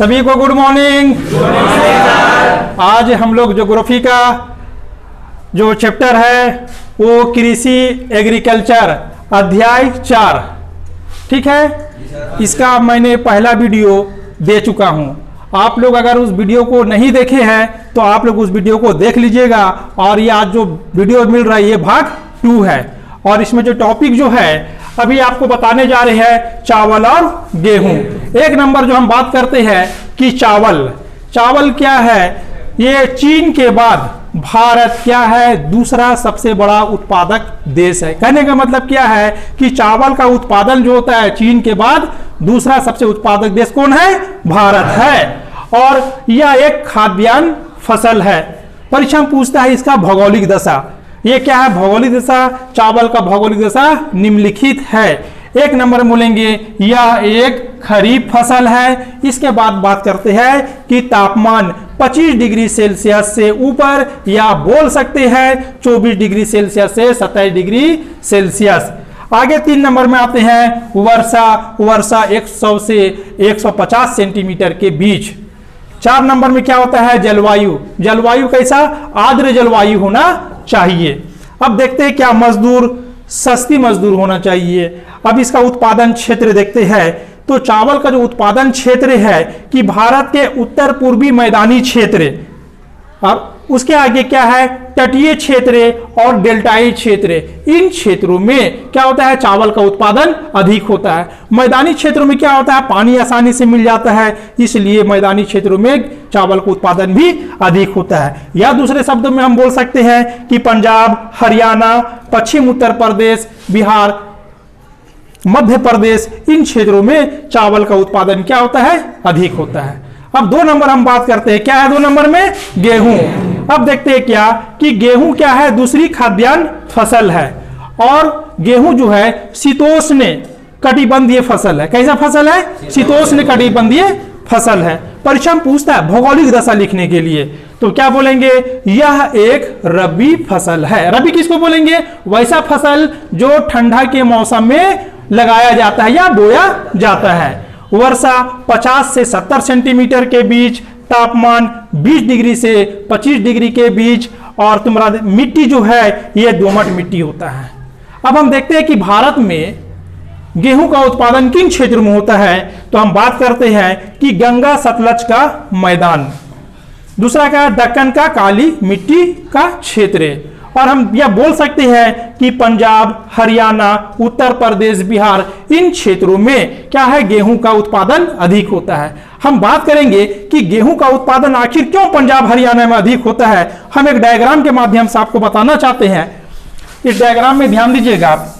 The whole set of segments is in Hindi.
सभी को गुड मॉर्निंग। आज हम लोग ज्योग्राफी का जो चैप्टर है वो कृषि एग्रीकल्चर अध्याय 4, ठीक है। इसका मैंने पहला वीडियो दे चुका हूं। आप लोग अगर उस वीडियो को नहीं देखे हैं तो आप लोग उस वीडियो को देख लीजिएगा। और ये आज जो वीडियो मिल रहा है ये भाग 2 है। और इसमें जो टॉपिक जो है अभी आपको बताने जा रहे हैं चावल और गेहूं। एक नंबर जो हम बात करते हैं कि चावल क्या है, ये चीन के बाद भारत क्या है, दूसरा सबसे बड़ा उत्पादक देश है। कहने का मतलब क्या है कि चावल का उत्पादन जो होता है चीन के बाद दूसरा सबसे उत्पादक देश कौन है, भारत है। और यह एक खाद्यान्न फसल है। परीक्षा में पूछता है इसका भौगोलिक दशा, ये क्या है भौगोलिक दशा, चावल का भौगोलिक दशा निम्नलिखित है। एक नंबर में बोलेंगे यह एक खरीफ फसल है। इसके बाद बात करते हैं कि तापमान 25 डिग्री सेल्सियस से ऊपर, या बोल सकते हैं 24 डिग्री सेल्सियस से 27 डिग्री सेल्सियस। आगे 3 नंबर में आते हैं वर्षा 100 से 150 सेंटीमीटर के बीच। 4 नंबर में क्या होता है जलवायु कैसा, आर्द्र जलवायु होना चाहिए। अब देखते हैं क्या सस्ती मजदूर होना चाहिए। अब इसका उत्पादन क्षेत्र देखते हैं तो चावल का जो उत्पादन क्षेत्र है कि भारत के उत्तर पूर्वी मैदानी क्षेत्र, और उसके आगे क्या है तटीय क्षेत्र और डेल्टाई क्षेत्र। इन क्षेत्रों में क्या होता है चावल का उत्पादन अधिक होता है। मैदानी क्षेत्रों में क्या होता है पानी आसानी से मिल जाता है, इसलिए मैदानी क्षेत्रों में चावल का उत्पादन भी अधिक होता है। या दूसरे शब्दों में हम बोल सकते हैं कि पंजाब, हरियाणा, पश्चिम उत्तर प्रदेश, बिहार, मध्य प्रदेश, इन क्षेत्रों में चावल का उत्पादन क्या होता है अधिक होता है। अब 2 नंबर हम बात करते हैं, क्या है 2 नंबर में गेहूं। अब देखते हैं क्या कि गेहूं क्या है दूसरी खाद्यान्न फसल है। और गेहूं जो है शीतोष्ण कटिबंधीय फसल है। कैसा फसल है, शीतोष्ण कटिबंधीय फसल है। परीक्षा में पूछता है भौगोलिक दशा लिखने के लिए तो क्या बोलेंगे, यह एक रबी फसल है। रबी किसको बोलेंगे, वैसा फसल जो ठंडा के मौसम में लगाया जाता है या बोया जाता है। वर्षा 50 से 70 सेंटीमीटर के बीच, तापमान 20 डिग्री से 25 डिग्री के बीच, और तुम्हारा मिट्टी जो है यह दोमट मिट्टी होता है। अब हम देखते हैं कि भारत में गेहूं का उत्पादन किन क्षेत्रों में होता है तो हम बात करते हैं कि गंगा सतलज का मैदान, दूसरा क्या दक्कन का काली मिट्टी का क्षेत्र। और हम यह बोल सकते हैं कि पंजाब, हरियाणा, उत्तर प्रदेश, बिहार, इन क्षेत्रों में क्या है गेहूं का उत्पादन अधिक होता है। हम बात करेंगे कि गेहूं का उत्पादन आखिर क्यों पंजाब हरियाणा में अधिक होता है। हम एक डायग्राम के माध्यम से आपको बताना चाहते हैं। इस डायग्राम में ध्यान दीजिएगा आप।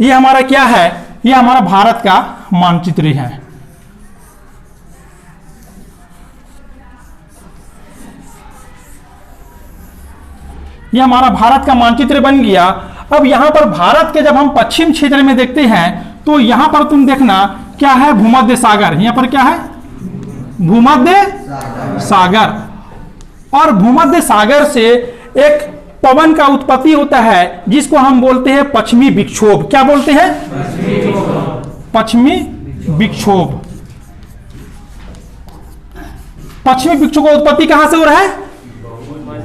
ये हमारा क्या है, ये हमारा भारत का मानचित्र है। ये हमारा भारत का मानचित्र बन गया। अब यहां पर भारत के जब हम पश्चिम क्षेत्र में देखते हैं तो यहां पर तुम देखना क्या है भूमध्य सागर। यहां पर क्या है भूमध्य सागर। और भूमध्य सागर से एक पवन का उत्पत्ति होता है जिसको हम बोलते हैं पश्चिमी विक्षोभ। क्या बोलते हैं, पश्चिमी विक्षोभ। पश्चिमी विक्षोभ का उत्पत्ति कहां से हो रहा है,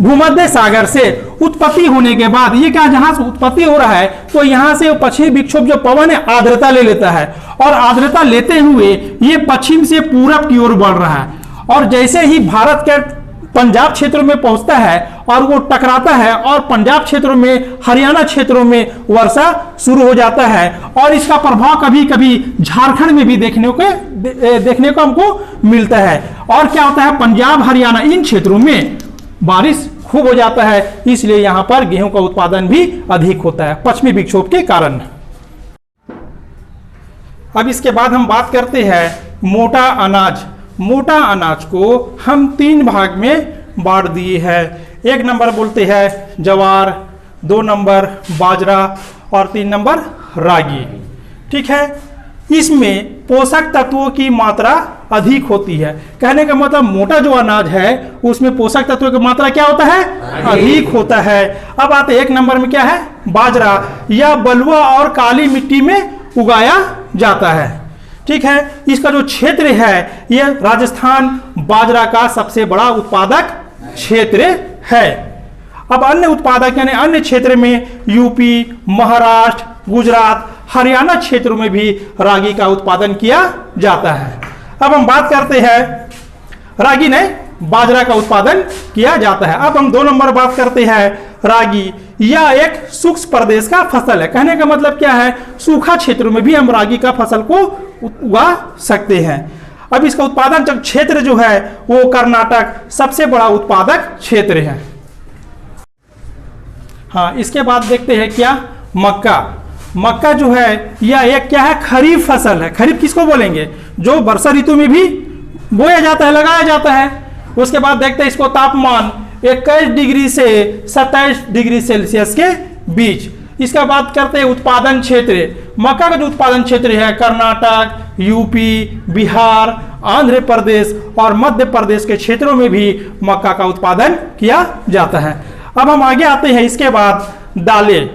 भूमध्य सागर से। उत्पत्ति होने के बाद ये क्या जहां से उत्पत्ति हो रहा है तो यहां से पश्चिमी विक्षोभ जो पवन है आर्द्रता ले लेता है, और आर्द्रता लेते हुए ये पश्चिम से पूरब की ओर बढ़ रहा है। और जैसे ही भारत के पंजाब क्षेत्रों में पहुंचता है और वो टकराता है और पंजाब क्षेत्रों में, हरियाणा क्षेत्रों में वर्षा शुरू हो जाता है। और इसका प्रभाव कभी कभी झारखंड में भी देखने को हमको मिलता है। और क्या होता है पंजाब, हरियाणा, इन क्षेत्रों में बारिश खूब हो जाता है, इसलिए यहां पर गेहूं का उत्पादन भी अधिक होता है पश्चिमी विक्षोभ के कारण। अब इसके बाद हम बात करते हैं मोटा अनाज। मोटा अनाज को हम 3 भाग में बांट दिए हैं। 1 नंबर बोलते हैं जवार, 2 नंबर बाजरा और 3 नंबर रागी, ठीक है। इसमें पोषक तत्वों की मात्रा अधिक होती है। कहने का मतलब मोटा जो अनाज है उसमें पोषक तत्वों की मात्रा क्या होता है, अधिक होता है। अब आते एक नंबर में क्या है, बाजरा। यह बलुआ और काली मिट्टी में उगाया जाता है। ठीक है, इसका जो क्षेत्र है यह राजस्थान बाजरा का सबसे बड़ा उत्पादक क्षेत्र है। अब अन्य उत्पादक यानी अन्य क्षेत्र में यूपी, महाराष्ट्र, गुजरात, हरियाणा क्षेत्रों में भी रागी का उत्पादन किया जाता है। अब हम बात करते हैं रागी नहीं, बाजरा का उत्पादन किया जाता है। अब हम 2 नंबर बात करते हैं रागी। यह एक शुष्क प्रदेश का फसल है। कहने का मतलब क्या है, सूखा क्षेत्रों में भी हम रागी का फसल को उगा सकते हैं। अब इसका उत्पादन क्षेत्र जो है वो कर्नाटक सबसे बड़ा उत्पादक क्षेत्र है। हाँ, इसके बाद देखते हैं क्या, मक्का। मक्का जो है यह एक क्या है, खरीफ फसल है। खरीफ किसको बोलेंगे, जो वर्षा ऋतु में भी बोया जाता है, लगाया जाता है। उसके बाद देखते हैं इसको तापमान 21 डिग्री से 27 डिग्री सेल्सियस के बीच। इसका बात करते हैं उत्पादन क्षेत्र। मक्का का जो उत्पादन क्षेत्र है कर्नाटक, यूपी, बिहार, आंध्र प्रदेश और मध्य प्रदेश के क्षेत्रों में भी मक्का का उत्पादन किया जाता है। अब हम आगे आते हैं, इसके बाद दालें।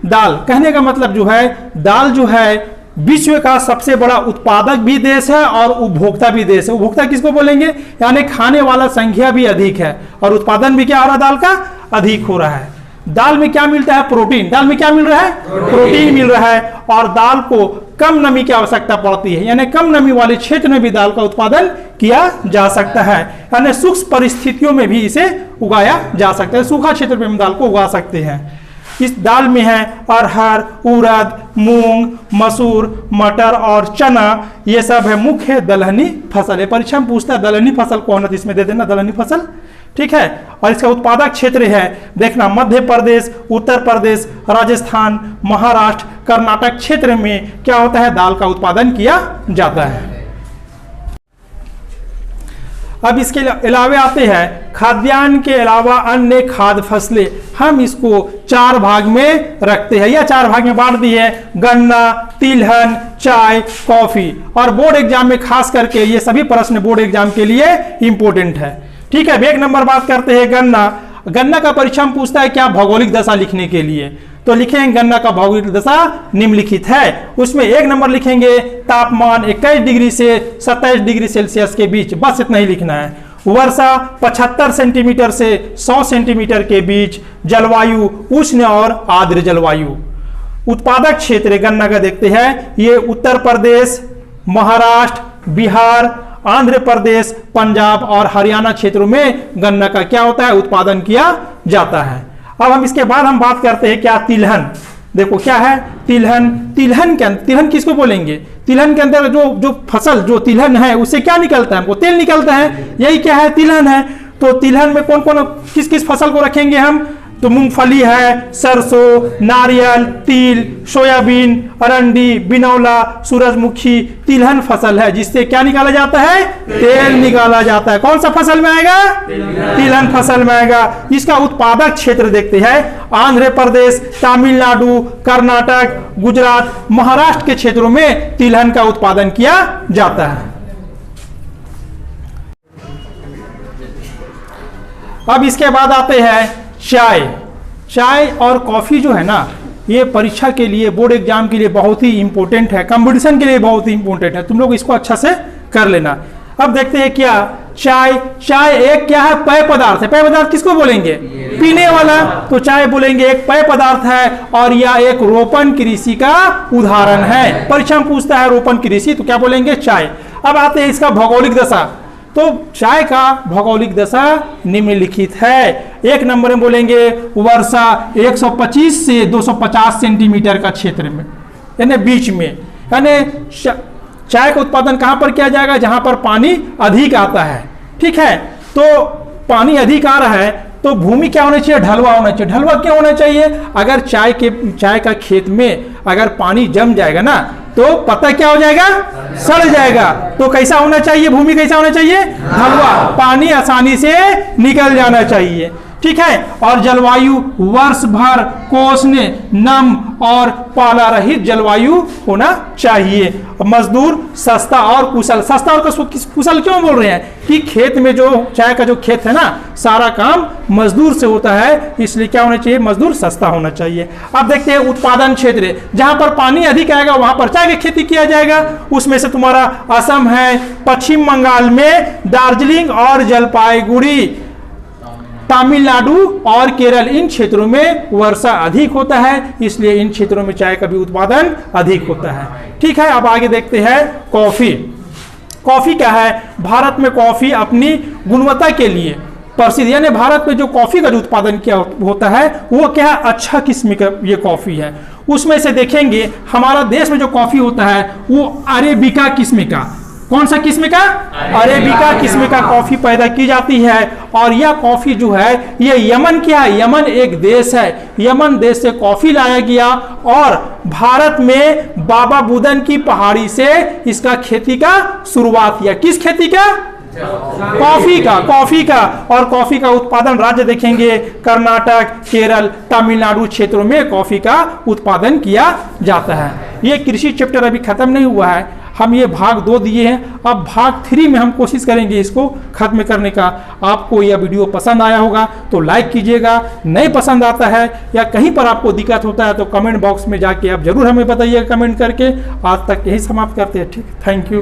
दाल कहने का मतलब जो है, दाल जो है विश्व का सबसे बड़ा उत्पादक भी देश है और उपभोक्ता भी देश है। उपभोक्ता किसको बोलेंगे, यानी खाने वाला संख्या भी अधिक है और उत्पादन भी क्या हो रहा है, दाल का अधिक हो रहा है। दाल में क्या मिलता है, प्रोटीन। दाल में क्या मिल रहा है, प्रोटीन मिल रहा है। और दाल को कम नमी की आवश्यकता पड़ती है, यानी कम नमी वाले क्षेत्र में भी दाल का उत्पादन किया जा सकता है। यानी सूक्ष्म परिस्थितियों में भी इसे उगाया जा सकता है। सूखा क्षेत्र में हम दाल को उगा सकते हैं। इस दाल में है अरहर, उड़द, मूंग, मसूर, मटर और चना, ये सब है मुख्य दलहनी फसल है। परीक्षा में पूछता है दलहनी फसल कौन है, इसमें दे देना दलहनी फसल। ठीक है, और इसका उत्पादक क्षेत्र है देखना मध्य प्रदेश, उत्तर प्रदेश, राजस्थान, महाराष्ट्र, कर्नाटक क्षेत्र में क्या होता है, दाल का उत्पादन किया जाता है। अब इसके अलावे आते हैं खाद्यान्न के अलावा अन्य खाद्य फसलें। हम इसको 4 भाग में रखते हैं या 4 भाग में बांट दी है, गन्ना, तिलहन, चाय, कॉफी। और बोर्ड एग्जाम में खास करके ये सभी प्रश्न बोर्ड एग्जाम के लिए इंपॉर्टेंट है। ठीक है, 1 नंबर बात करते हैं गन्ना। गन्ना का परीक्षा में पूछता है क्या, भौगोलिक दशा लिखने के लिए तो लिखेंगे गन्ना का भौगोलिक दशा निम्नलिखित है। उसमें 1 नंबर लिखेंगे तापमान 21 डिग्री से 27 डिग्री सेल्सियस के बीच, बस इतना ही लिखना है। वर्षा 75 सेंटीमीटर से 100 सेंटीमीटर के बीच, जलवायु उष्ण और आर्द्र जलवायु। उत्पादक क्षेत्र गन्ना का देखते हैं, ये उत्तर प्रदेश, महाराष्ट्र, बिहार, आंध्र प्रदेश, पंजाब और हरियाणा क्षेत्रों में गन्ना का क्या होता है, उत्पादन किया जाता है। अब हम इसके बाद हम बात करते हैं क्या, तिलहन। देखो क्या है तिलहन। तिलहन किसको बोलेंगे, तिलहन के अंदर जो फसल जो तिलहन है उससे क्या निकलता है, हमको तेल निकलता है, यही क्या है, तिलहन है। तो तिलहन में कौन कौन किस किस फसल को रखेंगे हम, तो मूंगफली है, सरसों, नारियल, तिल, सोयाबीन, अरंडी, बिनौला, सूरजमुखी तिलहन फसल है जिससे क्या निकाला जाता है, तेल निकाला जाता है। कौन सा फसल में आएगा, तिलहन फसल में आएगा। इसका उत्पादक क्षेत्र देखते हैं आंध्र प्रदेश, तमिलनाडु, कर्नाटक, गुजरात, महाराष्ट्र के क्षेत्रों में तिलहन का उत्पादन किया जाता है। अब इसके बाद आते हैं चाय और कॉफी जो है ना, ये परीक्षा के लिए बोर्ड एग्जाम के लिए बहुत ही इंपॉर्टेंट है, कंपटीशन के लिए बहुत ही इंपॉर्टेंट है। तुम लोग इसको अच्छा से कर लेना। अब देखते हैं क्या, चाय एक क्या है, पेय पदार्थ है। पेय पदार्थ किसको बोलेंगे, पीने वाला। तो चाय बोलेंगे एक पेय पदार्थ है और यह एक रोपण कृषि का उदाहरण है। परीक्षा में पूछता है रोपण कृषि तो क्या बोलेंगे, चाय। अब आते हैं इसका भौगोलिक दशा। तो चाय का भौगोलिक दशा निम्नलिखित है। 1 नंबर में बोलेंगे वर्षा 125 से 250 सेंटीमीटर का क्षेत्र में, यानी बीच में। यानी चाय का उत्पादन कहाँ पर किया जाएगा, जहां पर पानी अधिक आता है। ठीक है, तो पानी अधिक आ रहा है तो भूमि क्या होना चाहिए, ढलवा होना चाहिए। ढलवा क्यों होना चाहिए, अगर चाय का खेत में अगर पानी जम जाएगा ना तो पत्ता क्या हो जाएगा, सड़ जाएगा। तो कैसा होना चाहिए, भूमि कैसा होना चाहिए, ढलवा, पानी आसानी से निकल जाना चाहिए। ठीक है। और जलवायु वर्ष भर कोसने नम और पाला रहित जलवायु होना चाहिए। मजदूर सस्ता और कुशल, सस्ता और कुशल क्यों बोल रहे हैं कि खेत में जो चाय का जो खेत है ना, सारा काम मजदूर से होता है, इसलिए क्या होना चाहिए, मजदूर सस्ता होना चाहिए। अब देखते हैं उत्पादन क्षेत्र, जहां पर पानी अधिक आएगा वहां पर चाय की खेती किया जाएगा। उसमें से तुम्हारा असम है, पश्चिम बंगाल में दार्जिलिंग और जलपाईगुड़ी, तमिलनाडु और केरल, इन क्षेत्रों में वर्षा अधिक होता है, इसलिए इन क्षेत्रों में चाय का भी उत्पादन अधिक होता है। ठीक है, अब आगे देखते हैं कॉफी। कॉफी क्या है, भारत में कॉफी अपनी गुणवत्ता के लिए प्रसिद्ध, यानी भारत में जो कॉफी का जो उत्पादन किया होता है वो क्या है, अच्छा किस्म का ये कॉफी है। उसमें से देखेंगे हमारा देश में जो कॉफी होता है वो अरेबिका किस्म का, कौन सा किस्म का, अरेबिका किस्म का कॉफी पैदा की जाती है। और यह कॉफी जो है ये यमन क्या है, यमन एक देश है, यमन देश से कॉफी लाया गया और भारत में बाबा बुदन की पहाड़ी से इसका खेती का शुरुआत किया। किस खेती का, कॉफी का, कॉफी का। और कॉफी का उत्पादन राज्य देखेंगे कर्नाटक, केरल, तमिलनाडु क्षेत्रों में कॉफी का उत्पादन किया जाता है। ये कृषि चैप्टर अभी खत्म नहीं हुआ है, हम ये भाग 2 दिए हैं, अब भाग 3 में हम कोशिश करेंगे इसको खत्म करने का। आपको यह वीडियो पसंद आया होगा तो लाइक कीजिएगा, नहीं पसंद आता है या कहीं पर आपको दिक्कत होता है तो कमेंट बॉक्स में जाके आप जरूर हमें बताइएगा कमेंट करके। आज तक यही समाप्त करते हैं, ठीक, थैंक यू।